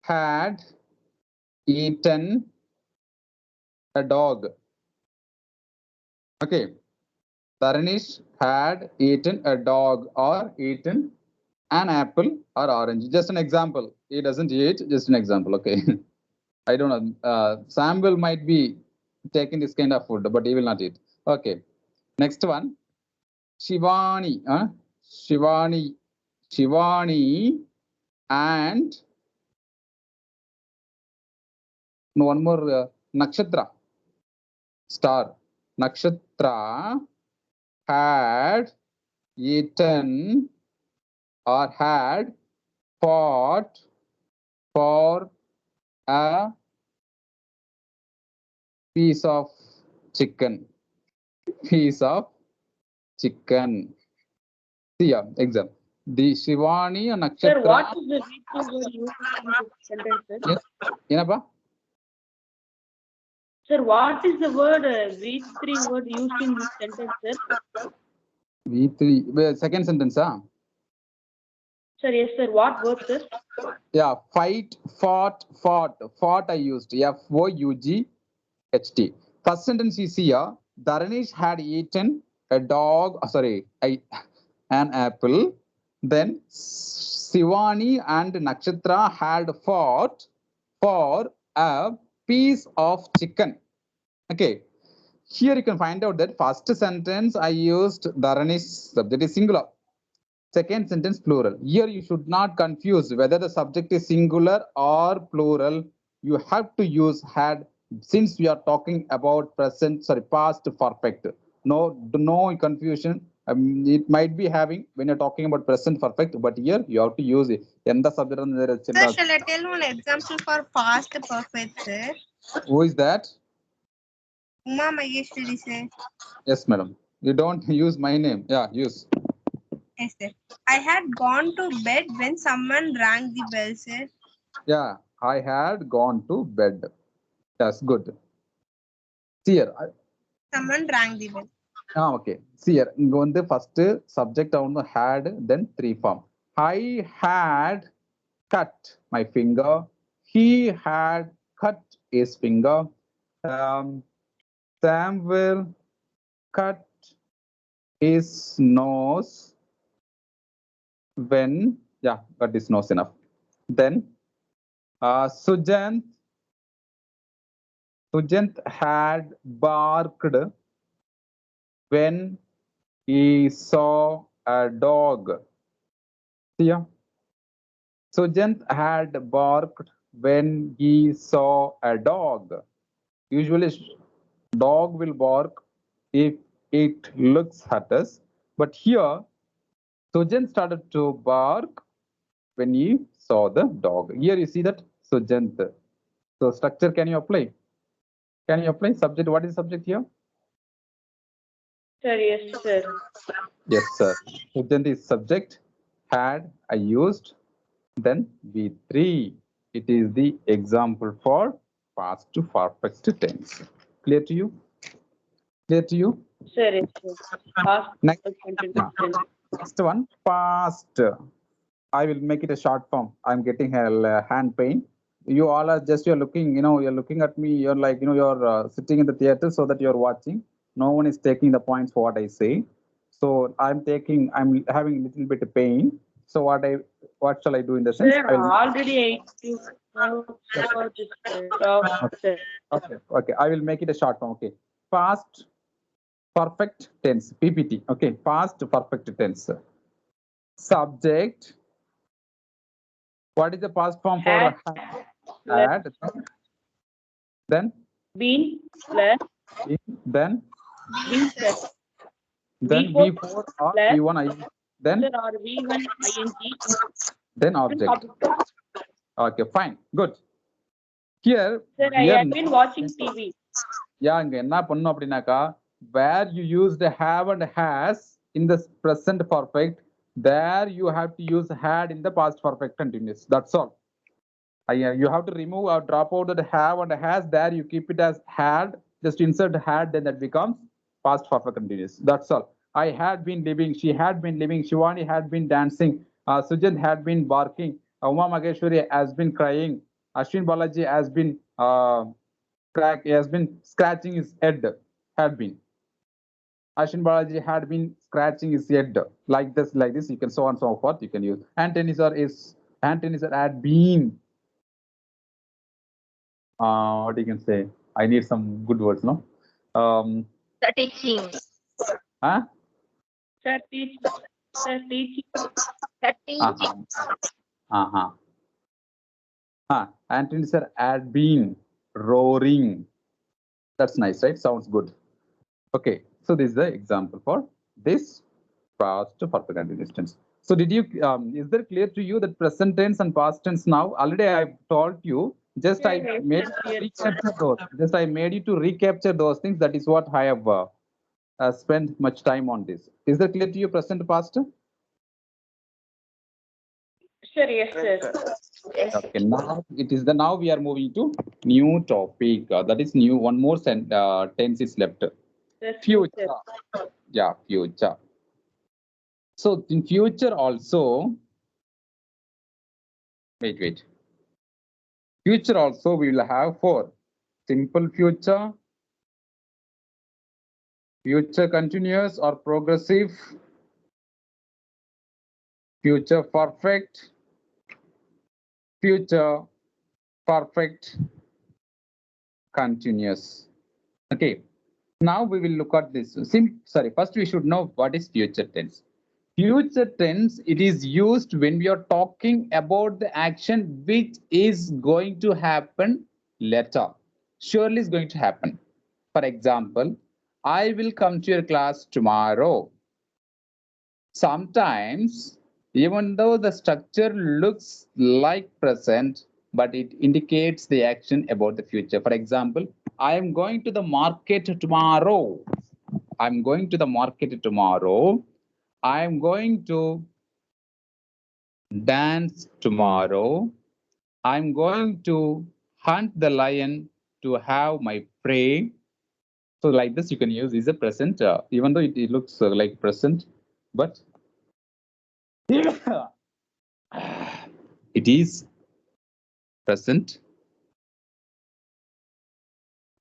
[SPEAKER 1] had eaten a dog. Okay. Dharanish had eaten a dog or eaten an apple or orange. Just an example. He doesn't eat, just an example. Okay. I don't know. Samuel might be taking this kind of food, but he will not eat. Okay. Next one. Shivani. Shivani and one more Nakshatra. Star. Nakshatra had eaten or had fought for a piece of chicken. Piece of chicken. See ya, exam. The Shivani and Nakshatra.
[SPEAKER 7] Sir, what is the reason word used in this sentence, sir?
[SPEAKER 1] Yes. Yenappa?
[SPEAKER 7] Sir, what is the word V3 word used in this sentence, sir?
[SPEAKER 1] V3. Well, second sentence, huh?
[SPEAKER 7] Sir, yes, sir. What word, sir?
[SPEAKER 1] Yeah, fight, fought, fought. Fought I used. F-O-U-G-H-T. First sentence you see here, Dharanish had eaten a dog, an apple. Then Sivani and Nakshatra had fought for a piece of chicken. Okay. Here you can find out that first sentence I used Dharanish subject is singular. Second sentence plural. Here you should not confuse whether the subject is singular or plural. You have to use had since we are talking about past perfect. No confusion. It might be having when you're talking about present perfect, but here you have to use it.
[SPEAKER 3] Sir, shall I tell one example for past perfect, sir?
[SPEAKER 1] Who is that?
[SPEAKER 3] Uma Maheshwari, sir.
[SPEAKER 1] Yes, madam. You don't use my name. Yeah, use.
[SPEAKER 3] Yes, sir. I had gone to bed when someone rang the bell, sir.
[SPEAKER 1] Yeah, I had gone to bed. That's good. See here.
[SPEAKER 3] Someone rang the bell.
[SPEAKER 1] Okay. See here. Go the first subject on the had, then three form. I had cut my finger. He had cut his finger. Sam will cut his nose when, yeah, cut his nose enough. Then Sujant had barked when he saw a dog. See ya. Sujant had barked when he saw a dog. Usually, dog will bark if it looks at us. But here, Sujant started to bark when he saw the dog. Here you see that Sujant. So structure, can you apply? Can you apply subject? What is subject here?
[SPEAKER 7] Sir, yes, sir.
[SPEAKER 1] Yes, sir. Sujant is subject. Had I used. Then V3. It is the example for past to perfect tense. Clear to you? Clear to you?
[SPEAKER 7] Sir, yes, sir. Past
[SPEAKER 1] Next,
[SPEAKER 7] sentence.
[SPEAKER 1] next one, past. I will make it a short form. I'm getting a hand pain. You all are just, you're looking, you're looking at me. You're like, you're sitting in the theater so that you're watching. No one is taking the points for what I say. So I'm having a little bit of pain. So what shall I do in the sense?
[SPEAKER 7] Sir, already 8 about this sir.
[SPEAKER 1] Okay. I will make it a short form. Okay. Past perfect tense, PPT. Okay. Past perfect tense. Subject. What is the past form for had? Then?
[SPEAKER 7] Been plus.
[SPEAKER 1] Then?
[SPEAKER 7] Been plus.
[SPEAKER 1] Then V4 or V1 IN. Then?
[SPEAKER 7] Sir, or V1 ING.
[SPEAKER 1] Then object. Okay, fine. Good. Here,
[SPEAKER 7] sir, I have been watching TV.
[SPEAKER 1] Yeah, where you use the have and has in the present perfect, there you have to use had in the past perfect continuous. That's all. You have to remove or drop out the have and has. There you keep it as had. Just insert had, then that becomes past perfect continuous. That's all. I had been living. She had been living. Shivani had been dancing. Sujant had been barking. Uma Maheshwari has been crying. Ashwin Balaji has been scratching his head. Had been. Ashwin Balaji had been scratching his head like this. You can so on and so forth. You can use. Anthony sir had been. What you can say? I need some good words, no?
[SPEAKER 2] The teaching.
[SPEAKER 1] Huh?
[SPEAKER 7] Sir, teaching. Sir, teaching.
[SPEAKER 2] The teaching.
[SPEAKER 1] Anthony sir had been roaring. That's nice, right? Sounds good. Okay, so this is the example for this past perfect continuous tense. So did you, is that clear to you that present tense and past tense now? Already I told you, just I
[SPEAKER 7] Yes,
[SPEAKER 1] made
[SPEAKER 7] yes,
[SPEAKER 1] you to recapture those. Just I made you to recapture those things. That is what I have spent much time on this. Is that clear to you, present, past?
[SPEAKER 7] Sir, yes, sir.
[SPEAKER 1] Okay, now it is the now we are moving to new topic. That is new. One more tense is left.
[SPEAKER 7] Sir,
[SPEAKER 1] Future. Yeah, future. So in future also, wait. Future also we will have four: simple future, future continuous or progressive, future perfect, future perfect continuous. Okay. Now we will look at this. First we should know what is future tense. Future tense, it is used when we are talking about the action which is going to happen later. Surely is going to happen. For example, I will come to your class tomorrow. Sometimes, even though the structure looks like present, but it indicates the action about the future. For example, I am going to the market tomorrow. I'm going to the market tomorrow. I'm going to dance tomorrow. I'm going to hunt the lion to have my prey. So like this, you can use is a present, even though it looks like present, but it is present.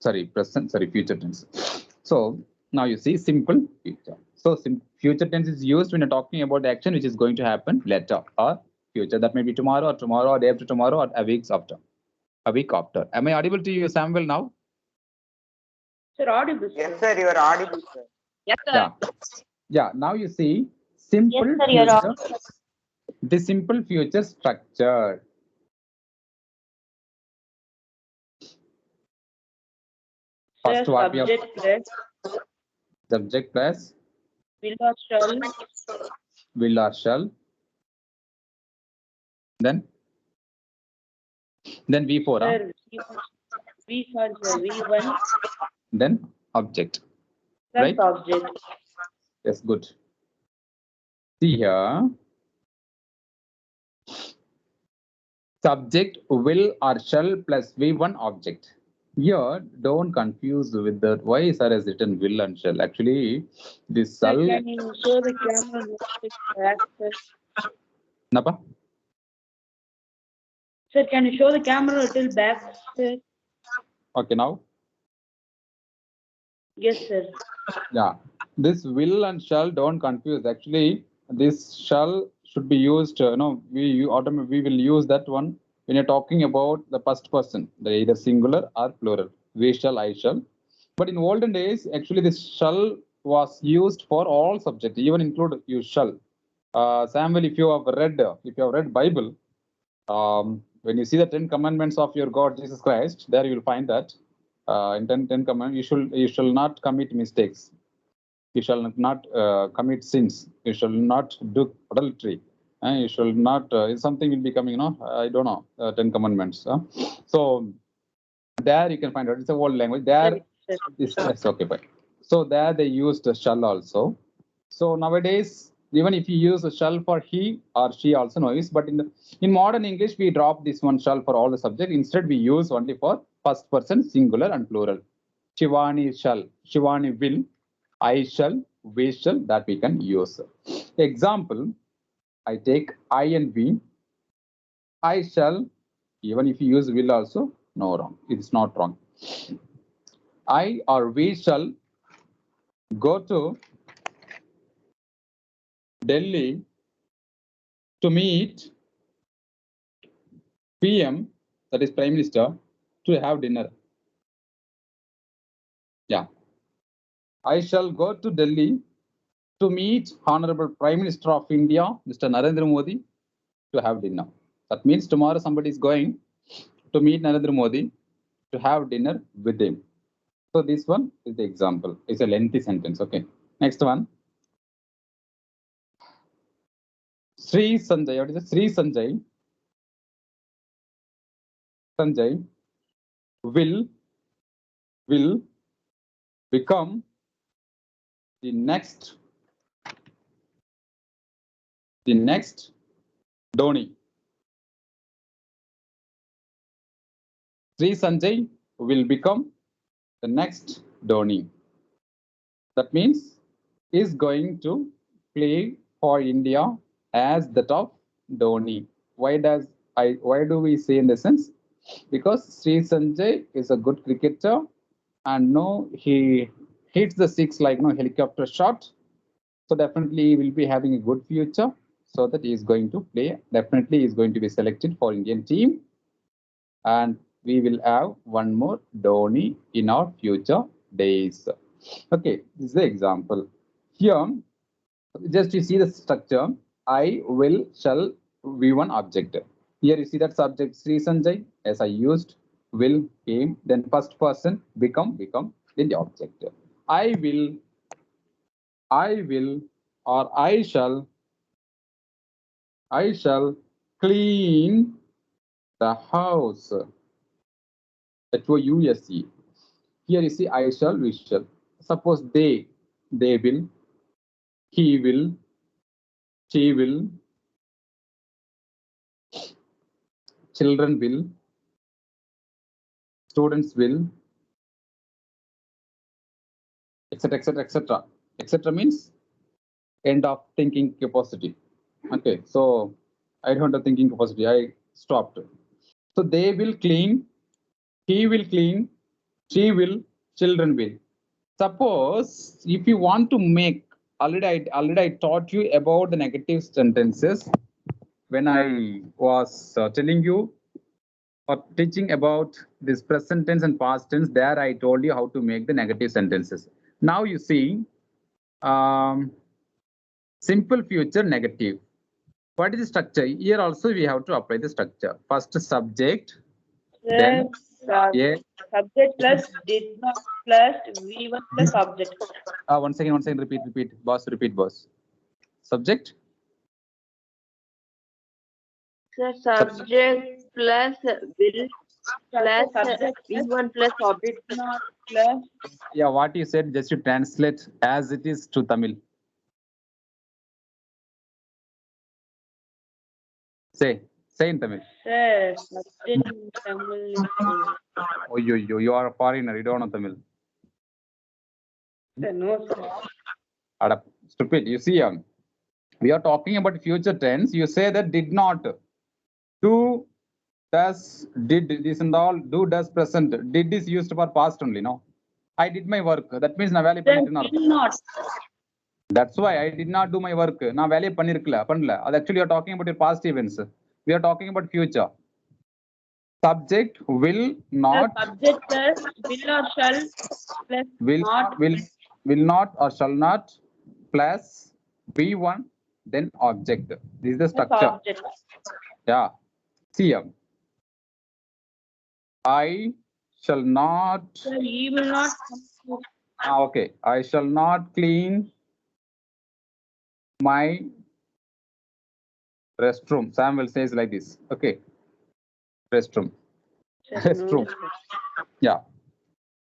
[SPEAKER 1] Future tense. So now you see simple future. So future tense is used when you're talking about the action which is going to happen later or future. That may be tomorrow or day after tomorrow or a week after. Am I audible to you, Samuel, now?
[SPEAKER 7] Sir, audible.
[SPEAKER 8] Yes, sir, you are audible, sir.
[SPEAKER 2] Yes, sir.
[SPEAKER 1] Yeah. Now you see simple
[SPEAKER 2] Yes, sir, you're
[SPEAKER 1] future. The simple future structure. First,
[SPEAKER 7] Sir,
[SPEAKER 1] what we have
[SPEAKER 7] subject plus
[SPEAKER 1] subject plus
[SPEAKER 7] will or shall.
[SPEAKER 1] will or shall. Then V4.
[SPEAKER 7] Sir, V for V1
[SPEAKER 1] Then object.
[SPEAKER 7] plus
[SPEAKER 1] Right?
[SPEAKER 7] object.
[SPEAKER 1] Yes, good. See here. Subject will or shall plus V1 object. Here, don't confuse with that. Why sir has written will and shall? Actually, this
[SPEAKER 7] Sir,
[SPEAKER 1] shall.
[SPEAKER 7] can you show the camera a little bit back, sir?
[SPEAKER 1] Napa?
[SPEAKER 7] Sir, can you show the camera a little back, sir?
[SPEAKER 1] Okay, now.
[SPEAKER 7] Yes, sir.
[SPEAKER 1] Yeah, this will and shall don't confuse. Actually, this shall should be used. We will use that one when you're talking about the first person, either singular or plural. We shall, I shall. But in olden days, actually, this shall was used for all subjects, even include you shall. Samuel, if you have read Bible, when you see the 10 commandments of your God Jesus Christ, there you will find that in 10 commandments, you shall not commit mistakes. You shall not commit sins. You shall not do adultery. You shall not. Something will be coming. I don't know. 10 commandments. So there you can find out. It's a old language. There is okay, fine. So there they used shall also. So nowadays, even if you use a shall for he or she also knows, but in modern English, we drop this one shall for all the subject. Instead, we use only for first person, singular and plural. Shivani shall, Shivani will, I shall, we shall, that we can use. Example, I take I and we. I shall, even if you use will also, no wrong. It's not wrong. I or we shall go to Delhi to meet PM, that is Prime Minister, to have dinner. Yeah. I shall go to Delhi to meet Honorable Prime Minister of India, Mr. Narendra Modi, to have dinner. That means tomorrow somebody is going to meet Narendra Modi to have dinner with him. So this one is the example. It's a lengthy sentence. Okay. Next one. Sri Sanjay. What is it? Sri Sanjay. Sanjay will become the next Dhoni. Sri Sanjay will become the next Dhoni. That means is going to play for India as the top Dhoni. Why do we say in the sense? Because Sri Sanjay is a good cricketer and no, he hits the six like no helicopter shot. So definitely he will be having a good future. So that he is going to play. Definitely he is going to be selected for Indian team. And we will have one more Dhoni in our future days. Okay, this is the example. Here, just you see the structure. I will, shall, V1 object. Here you see that subject Sri Sanjay, as I used, will, came, then first person, become, then the object. I will, or I shall clean the house. HOUSE. Here you see I shall, we shall. Suppose they will, he will, she will, children will, students will, etc., etc., etc. Etc. means end of thinking capacity. Okay, so I don't have thinking capacity. I stopped. So they will clean, he will clean, she will, children will. Suppose if you want to make, already I taught you about the negative sentences when I was telling you or teaching about this present tense and past tense. There I told you how to make the negative sentences. Now you see simple future negative. What is the structure? Here also we have to apply the structure. First subject, then
[SPEAKER 7] Subject plus did not plus V1 plus object.
[SPEAKER 1] One second, repeat, boss, boss. Subject.
[SPEAKER 2] The subject plus will plus V1 plus object.
[SPEAKER 7] Not plus.
[SPEAKER 1] Yeah, what you said, just to translate as it is to Tamil. Say in Tamil.
[SPEAKER 7] Sir, subject in Tamil.
[SPEAKER 1] Oh, you are a foreigner. You don't know Tamil.
[SPEAKER 7] Sir, no, sir.
[SPEAKER 1] Stupid. You see, we are talking about future tense. You say that did not, do, does, did, this and all, do, does, present. Did is used for past only, no? I did my work. That means na value
[SPEAKER 7] not.
[SPEAKER 1] That's why I did not do my work. Na value panirkla. Actually, you are talking about your past events. We are talking about future. Subject will not.
[SPEAKER 7] Subject plus will or shall plus
[SPEAKER 1] will not or shall not plus V1 then object. This is the structure.
[SPEAKER 7] Object.
[SPEAKER 1] Yeah. See, I shall not.
[SPEAKER 7] Sir, he will not.
[SPEAKER 1] Okay. I shall not clean my restroom. Sam will say like this. Okay. Restroom. Restroom. Yeah.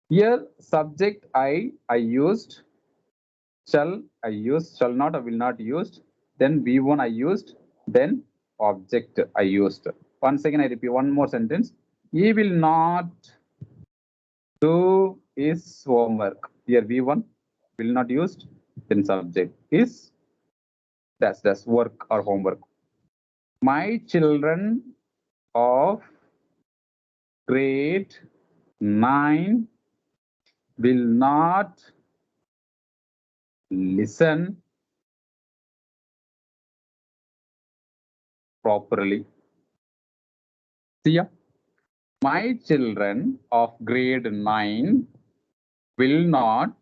[SPEAKER 1] Here subject I used. Shall I used. Shall not I will not used. Then V1 I used. Then object I used. Once again I repeat one more sentence. He will not do his homework. Here V1 will not used. Then subject is that's work or homework. My children of grade 9 will not listen properly. See, my children of grade 9 will not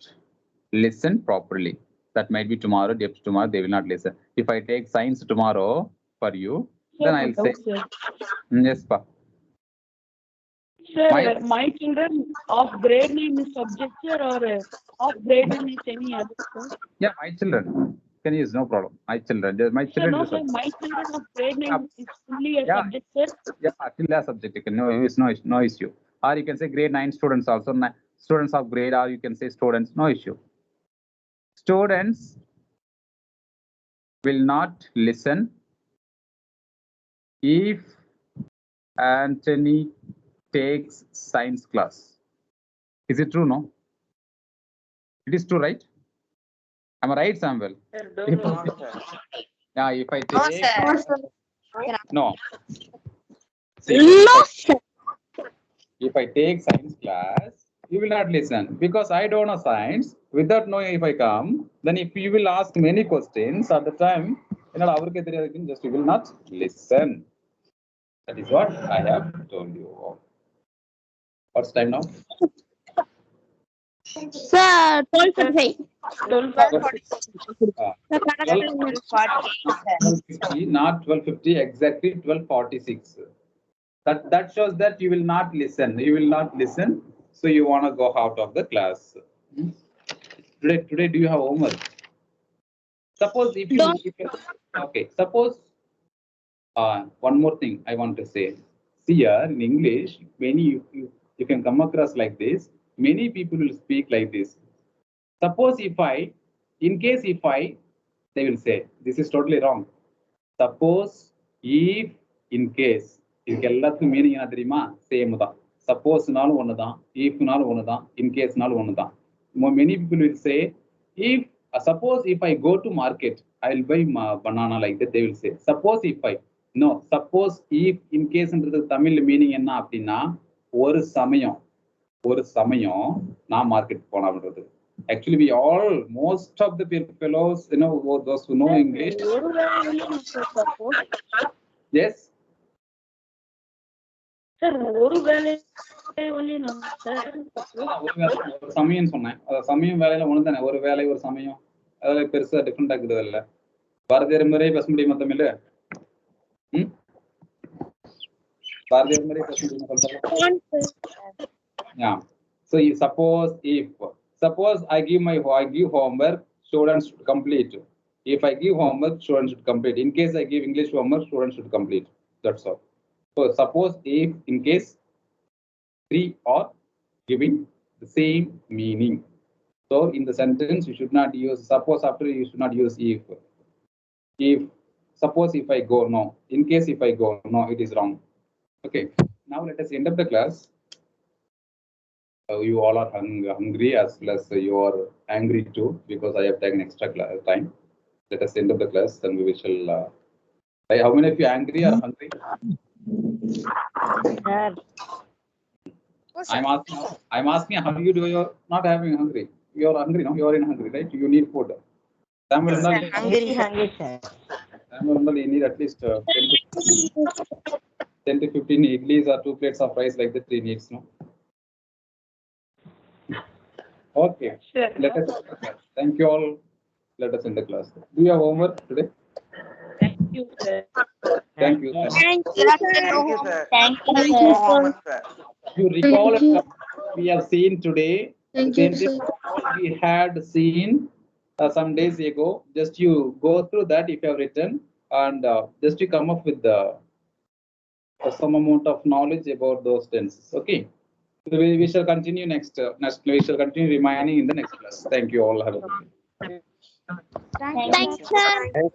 [SPEAKER 1] listen properly. That might be tomorrow, day after tomorrow, they will not listen. If I take science tomorrow for you, then I'll say, yes, pa.
[SPEAKER 7] Sir, my children of grade name is subject, sir, or of grade name is any other, sir?
[SPEAKER 1] Yeah, my children. Can use no problem. My children. My
[SPEAKER 7] Sir,
[SPEAKER 1] children
[SPEAKER 7] no,
[SPEAKER 1] is a
[SPEAKER 7] sir,
[SPEAKER 1] subject.
[SPEAKER 7] my children of grade name is fully a
[SPEAKER 1] Yeah.
[SPEAKER 7] subject, sir.
[SPEAKER 1] Yeah, still a subject. You can no issue. Or you can say grade 9 students also. Students of grade, or you can say students, no issue. Students will not listen if Anthony takes science class. Is it true? No. It is true, right? Am I right, Samuel?
[SPEAKER 7] Sir, don't know.
[SPEAKER 1] Yeah, if I
[SPEAKER 6] No,
[SPEAKER 1] take
[SPEAKER 6] sir.
[SPEAKER 1] no. See, if I take science class, you will not listen because I don't know science. Without knowing, if I come, then if you will ask many questions at the time, just you will not listen. That is what I have told you. What's time now?
[SPEAKER 5] Sir, 12:45.
[SPEAKER 1] 12:50, not 12:50, exactly 12:46. That shows that you will not listen. You will not listen. So you want to go out of the class. Today, do you have homework? Suppose if you, okay, suppose one more thing I want to say. See here in English, many you can come across like this. Many people will speak like this. Suppose if I, in case if I, they will say this is totally wrong. Suppose if in case இதுக்கு எல்லாத்துக்கும் meaning என்ன தெரியுமா? Same தான். சப்போஸ்னாலும் ஒண்ணுதான், இஃப்னாலும் ஒண்ணுதான், இன்கேஸ்னாலும் ஒண்ணுதான். Many people will say if suppose if I go to market, I will buy banana like that. They will say suppose if I, no, suppose if in case ன்றது Tamil meaning என்ன அப்படின்னா ஒரு சமயம் நான் market போனான்றது. Actually, we all, most of the fellows, you know, those who know English. Yes.
[SPEAKER 7] Sir, ஒரு
[SPEAKER 1] சமயம் சொன்னேன். சமயம் வேலையில ஒண்ணுதானே, ஒரு வேலை ஒரு சமயம், அதுல பெருசா டிஃபரெண்ட் ஆகுது இல்ல. பாரதியார் முறை பேச முடியுமா தமிழ்ல? பாரதியார் முறை பேச முடியுமா? Yeah. So suppose I give homework, students should complete. If I give homework, students should complete. In case I give English homework, students should complete. That's all. So suppose if in case three are giving the same meaning. So in the sentence you should not use suppose, after you should not use if. If suppose if I go, no. In case if I go, no, it is wrong. Okay. Now let us end up the class. You all are hungry as well as you are angry too because I have taken extra time. Let us end up the class and we shall. How many of you angry or hungry? I'm asking how you do. You're not having hungry. You're hungry, no? You're in hungry, right? You need food. Samuel,
[SPEAKER 8] hungry, sir.
[SPEAKER 1] Samuel, you need at least 10 to 15 idlis or 2 plates of rice like that. He needs, no? Okay.
[SPEAKER 7] Sure.
[SPEAKER 1] Let us. Thank you all. Let us end the class. Do you have homework today?
[SPEAKER 7] Thank you, sir.
[SPEAKER 1] Thank you.
[SPEAKER 5] Thank you, sir. Thank you, sir.
[SPEAKER 1] You recall we have seen today.
[SPEAKER 5] Thank
[SPEAKER 1] Same
[SPEAKER 5] you,
[SPEAKER 1] thing we had seen some days ago. Just you go through that if you have written and just to come up with some amount of knowledge about those tenses. Okay. So we shall continue next. We shall continue remaining in the next class. Thank you all. Have a good day.
[SPEAKER 5] Thanks, sir.
[SPEAKER 8] Thank